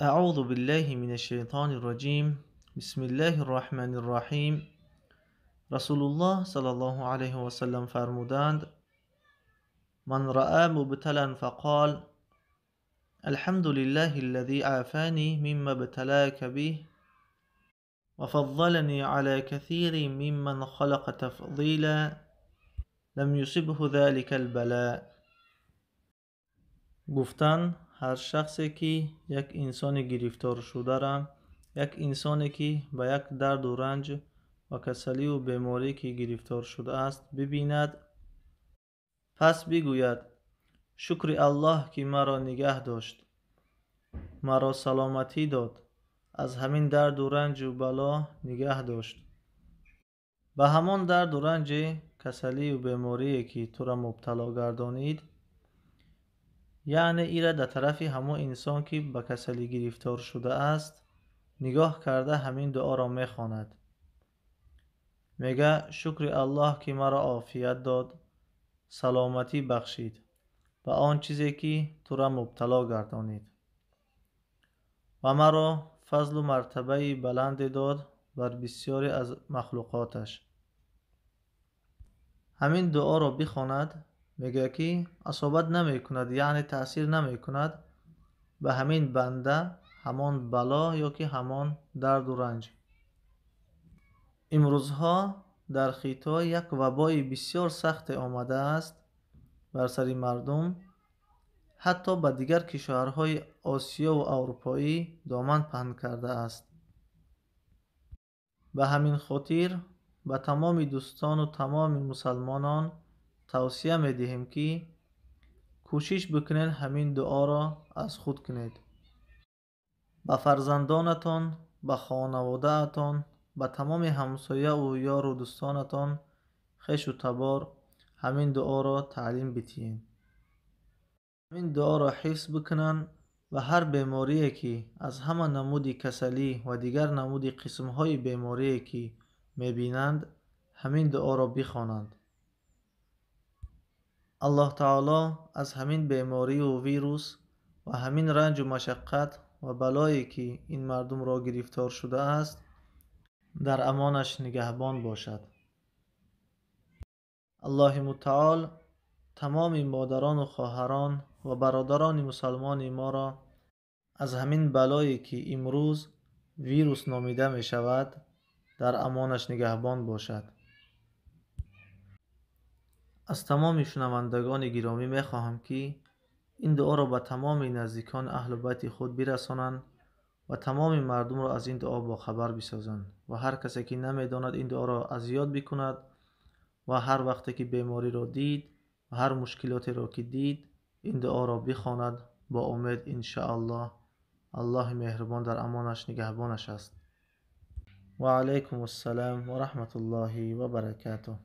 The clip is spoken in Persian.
اعوذ بالله من الشیطان الرجیم. بسم الله الرحمن الرحیم. رسول الله صلی الله علیه و سلم فرمودند: من رأى مبتلا فقال الحمد لله الذي عافاني مما ابتلاك به وفضلني على كثير ممن خلق تفضيلا لم يصبه ذلك البلاء. گفتن هر شخصی که یک انسان گرفتار شده را، یک انسانی که به یک درد و رنج و کسلی و بیماری که گرفتار شده است ببیند، پس بگوید شکر الله که مرا نگه داشت، مرا سلامتی داد، از همین درد و رنج و بلا نگه داشت. به همان درد و رنج کسلی و بیماری که تو را مبتلا گردانید، یعنی ایره در طرف همون انسان که به کسلی گرفتار شده است نگاه کرده همین دعا را میخواند. میگه شکر الله که مرا عافیت داد، سلامتی بخشید به آن چیزی که تو را مبتلا گردانید و مرا فضل و مرتبه بلند داد بر بسیاری از مخلوقاتش. همین دعا را بخواند، میگه که اصابت نمی کند، یعنی تأثیر نمی کند به همین بنده همان بلا یا که همان درد و رنج. امروزها در خیطا یک وبای بسیار سخت آمده است بر سر مردم، حتی به دیگر کشورهای آسیا و اروپایی دامن پهن کرده است. به همین خاطر به تمام دوستان و تمام مسلمانان توصیه می دهیم که کوشش بکنید همین دعا را از خود کنید. به فرزندانتان، به خانواده اتان، به تمام همسایه و یار و دوستانتان، خویش و تبار همین دعا را تعلیم بدهید. همین دعا را حفظ بکنن و هر بیماری که از همه نمود کسلی و دیگر نمود قسمهای بیماری که میبینند همین دعا را بخوانند. الله تعالی از همین بیماری و ویروس و همین رنج و مشقت و بلایی که این مردم را گرفتار شده است در امانش نگهبان باشد. الله متعال تمام مادران و خواهران و برادران مسلمان ما را از همین بلایی که امروز ویروس نامیده می شود در امانش نگهبان باشد. از تمام شنوندگان گرامی می خواهم که این دعا را به تمام نزدیکان اهل بیت خود برسانند و تمام مردم را از این دعا با خبر بسازند و هر کسی که نمی داند این دعا را از یاد بکند و هر وقتی که بیماری را دید و هر مشکلاتی را که دید این دعا را بخواند با امید انشاءالله الله مهربان در امانش نگهبانش است. و علیکم السلام و رحمت الله و برکاته.